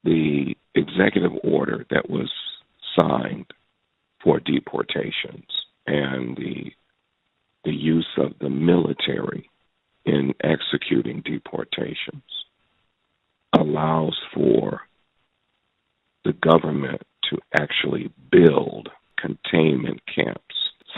the executive order that was signed for deportations and the use of the military in executing deportations allows for the government to actually build containment camps.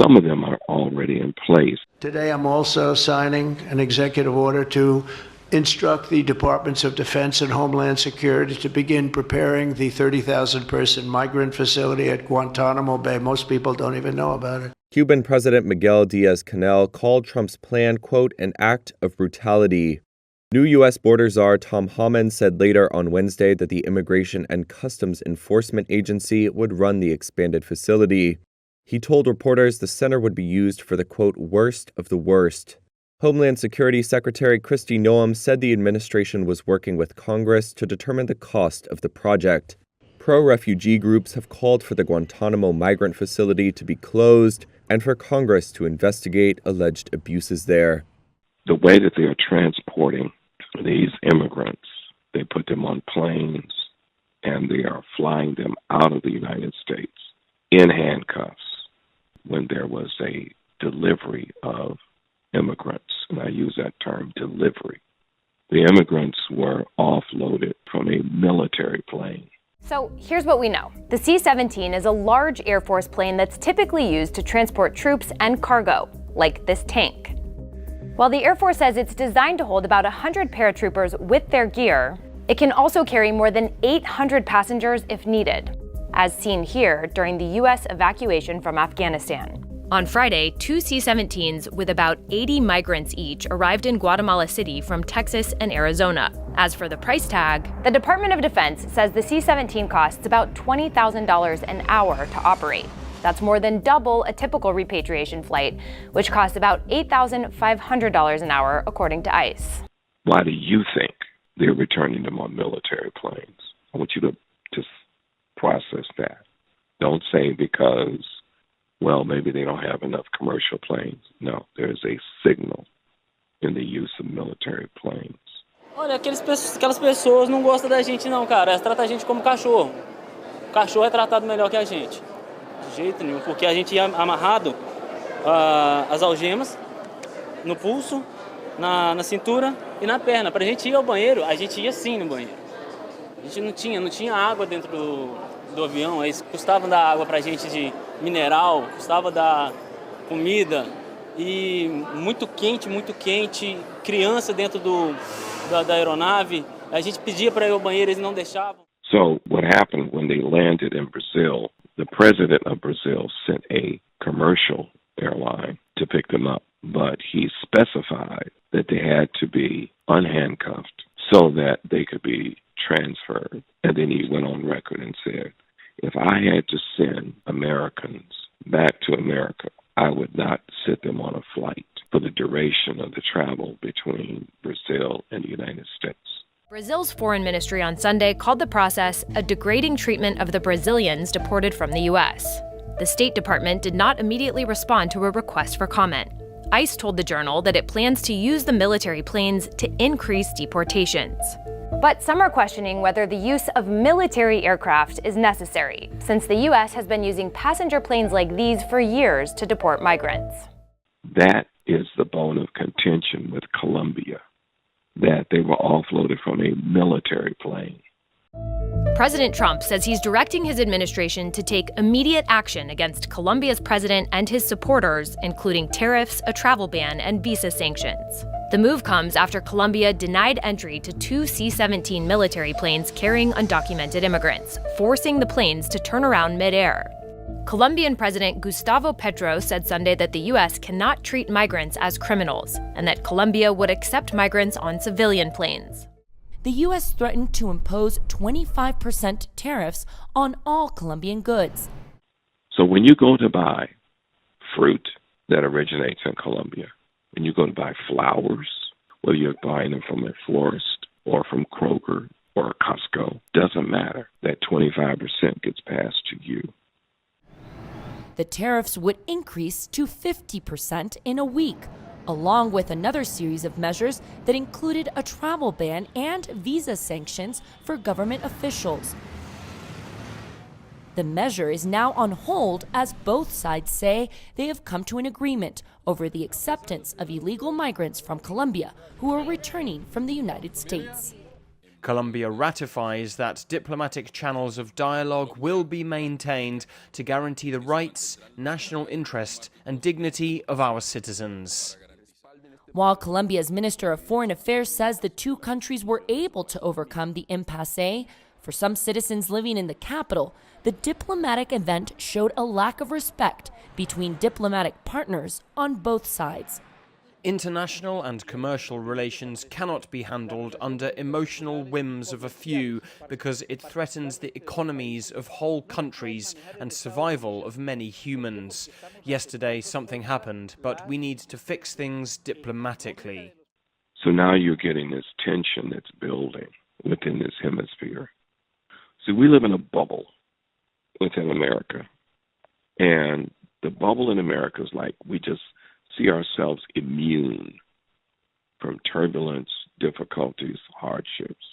Some of them are already in place. Today, I'm also signing an executive order to instruct the Departments of Defense and Homeland Security to begin preparing the 30,000-person migrant facility at Guantanamo Bay. Most people don't even know about it. Cuban President Miguel Diaz-Canel called Trump's plan, quote, an act of brutality. New U.S. border czar Tom Homan said later on Wednesday that the Immigration and Customs Enforcement Agency would run the expanded facility. He told reporters the center would be used for the, quote, worst of the worst. Homeland Security Secretary Kristi Noem said the administration was working with Congress to determine the cost of the project. Pro-refugee groups have called for the Guantanamo migrant facility to be closed and for Congress to investigate alleged abuses there. The way that they are transporting these immigrants, they put them on planes and they are flying them out of the United States in handcuffs when there was a delivery of immigrants, and I use that term, delivery. The immigrants were offloaded from a military plane. So here's what we know. The C-17 is a large Air Force plane that's typically used to transport troops and cargo, like this tank. While the Air Force says it's designed to hold about 100 paratroopers with their gear, it can also carry more than 800 passengers if needed, as seen here during the U.S. evacuation from Afghanistan. On Friday, 2 C-17s with about 80 migrants each arrived in Guatemala City from Texas and Arizona. As for the price tag, the Department of Defense says the C-17 costs about $20,000 an hour to operate. That's more than double a typical repatriation flight, which costs about $8,500 an hour, according to ICE. Why do you think they're returning them on military planes? I want you to just process that. Don't say because, well, maybe they don't have enough commercial planes. No, there's a signal in the use of military planes. Olha, aquelas pessoas não gostam da gente não, cara. Elas tratam a gente como cachorro. O cachorro é tratado melhor que a gente. De jeito nenhum, porque a gente ia amarrado as algemas no pulso, na cintura e na perna. Pra gente ir ao banheiro, a gente ia sim no banheiro. A gente não tinha água dentro do avião. Eles custavam dar água pra gente de mineral, custava dar comida e muito quente, criança dentro da aeronave. A gente pedia para ir ao banheiro, eles não deixavam. So what happened when they landed in Brazil, the president of Brazil sent a commercial airline to pick them up, but he specified that they had to be unhandcuffed so that they could be transferred. And then he went on record and said, if I had to send Americans back to America, I would not sit them on a flight for the duration of the travel between Brazil and the United States. Brazil's foreign ministry on Sunday called the process a degrading treatment of the Brazilians deported from the U.S. The State Department did not immediately respond to a request for comment. ICE told the Journal that it plans to use the military planes to increase deportations. But some are questioning whether the use of military aircraft is necessary, since the U.S. has been using passenger planes like these for years to deport migrants. That is the bone of contention with Colombia, that they were offloaded from a military plane. President Trump says he's directing his administration to take immediate action against Colombia's president and his supporters, including tariffs, a travel ban, and visa sanctions. The move comes after Colombia denied entry to 2 C-17 military planes carrying undocumented immigrants, forcing the planes to turn around midair. Colombian President Gustavo Petro said Sunday that the U.S. cannot treat migrants as criminals, and that Colombia would accept migrants on civilian planes. The U.S. threatened to impose 25% tariffs on all Colombian goods. So when you go to buy fruit that originates in Colombia, when you go to buy flowers, whether you're buying them from a florist or from Kroger or Costco, doesn't matter. That 25% gets passed to you. The tariffs would increase to 50% in a week, along with another series of measures that included a travel ban and visa sanctions for government officials. The measure is now on hold as both sides say they have come to an agreement over the acceptance of illegal migrants from Colombia who are returning from the United States. Colombia ratifies that diplomatic channels of dialogue will be maintained to guarantee the rights, national interest, and dignity of our citizens. While Colombia's Minister of Foreign Affairs says the two countries were able to overcome the impasse, for some citizens living in the capital, the diplomatic event showed a lack of respect between diplomatic partners on both sides. International and commercial relations cannot be handled under emotional whims of a few because it threatens the economies of whole countries and survival of many humans. Yesterday something happened, but we need to fix things diplomatically. So now you're getting this tension that's building within this hemisphere. See, we live in a bubble within America, and the bubble in America is like we just see ourselves immune from turbulence, difficulties, hardships.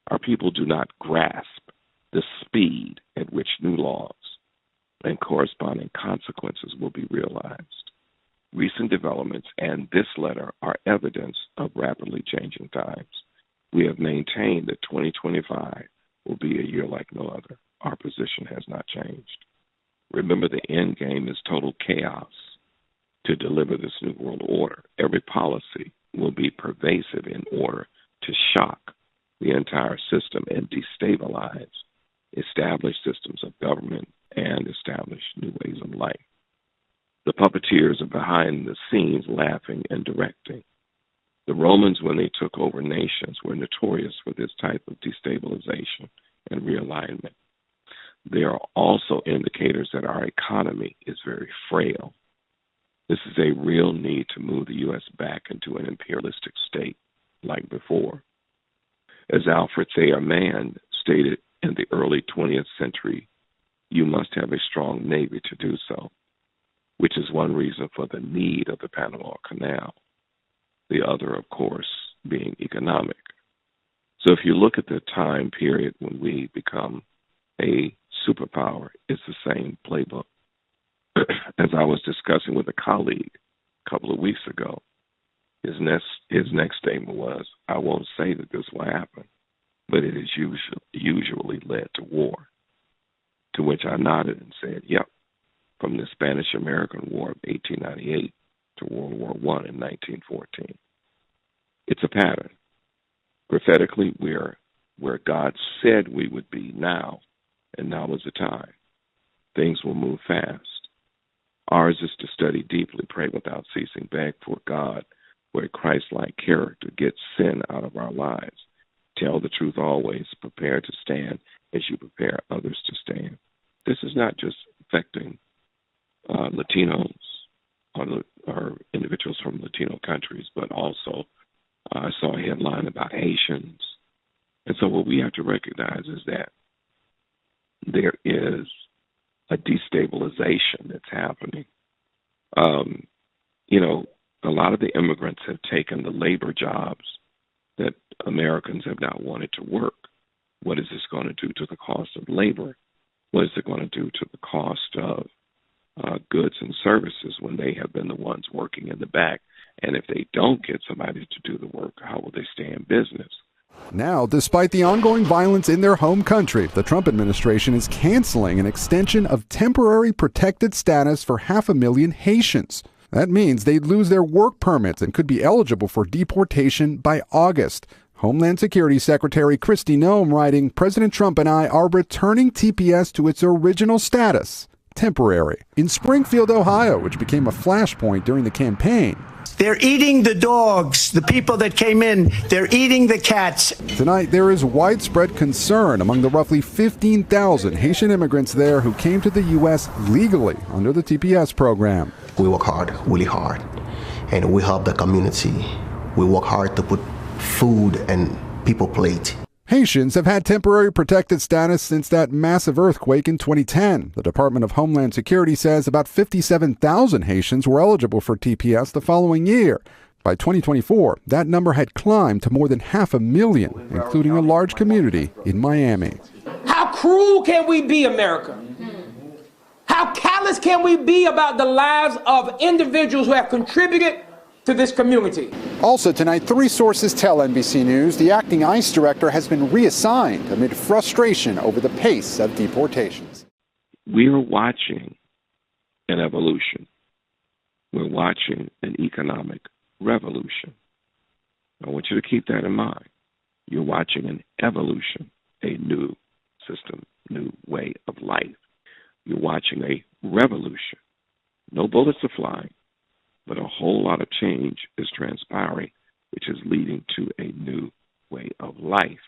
Our people do not grasp the speed at which new laws and corresponding consequences will be realized. Recent developments and this letter are evidence of rapidly changing times. We have maintained that 2025 will be a year like no other. Our position has not changed. Remember, the end game is total chaos. To deliver this new world order, every policy will be pervasive in order to shock the entire system and destabilize established systems of government and establish new ways of life. The puppeteers are behind the scenes laughing and directing. The Romans, when they took over nations, were notorious for this type of destabilization and realignment. There are also indicators that our economy is very frail. This is a real need to move the U.S. back into an imperialistic state like before. As Alfred Thayer Mann stated in the early 20th century, you must have a strong navy to do so, which is one reason for the need of the Panama Canal. The other, of course, being economic. So if you look at the time period when we become a superpower, it's the same playbook. As I was discussing with a colleague a couple of weeks ago, his next statement was, I won't say that this will happen, but it is usually led to war. To which I nodded and said, yep, from the Spanish-American War of 1898 to World War I in 1914. It's a pattern. Prophetically, we're where God said we would be now, and now is the time. Things will move fast. Ours is to study deeply, pray without ceasing, beg for God for a Christ-like character, get sin out of our lives, tell the truth always, prepare to stand as you prepare others to stand. This is not just affecting Latinos or individuals from Latino countries, but also I saw a headline about Haitians. And so what we have to recognize is that there is a destabilization that's happening. A lot of the immigrants have taken the labor jobs that Americans have not wanted to work. What is this going to do to the cost of labor? What is it going to do to the cost of goods and services when they have been the ones working in the back? And if they don't get somebody to do the work, how will they stay in business? Now, despite the ongoing violence in their home country, the Trump administration is canceling an extension of temporary protected status for 500,000 Haitians. That means they'd lose their work permits and could be eligible for deportation by August. Homeland Security Secretary Kristi Noem writing, President Trump and I are returning TPS to its original status, temporary. In Springfield, Ohio, which became a flashpoint during the campaign, they're eating the dogs, the people that came in. They're eating the cats. Tonight, there is widespread concern among the roughly 15,000 Haitian immigrants there who came to the U.S. legally under the TPS program. We work hard, really hard, and we help the community. We work hard to put food and people plate. Haitians have had temporary protected status since that massive earthquake in 2010. The Department of Homeland Security says about 57,000 Haitians were eligible for TPS the following year. By 2024, that number had climbed to more than 500,000, including a large community in Miami. How cruel can we be, America? How callous can we be about the lives of individuals who have contributed to this community? Also tonight, 3 sources tell NBC News the acting ICE director has been reassigned amid frustration over the pace of deportations. We are watching an evolution. We're watching an economic revolution. I want you to keep that in mind. You're watching an evolution, a new system, new way of life. You're watching a revolution. No bullets are flying, but a whole lot of change is transpiring, which is leading to a new way of life.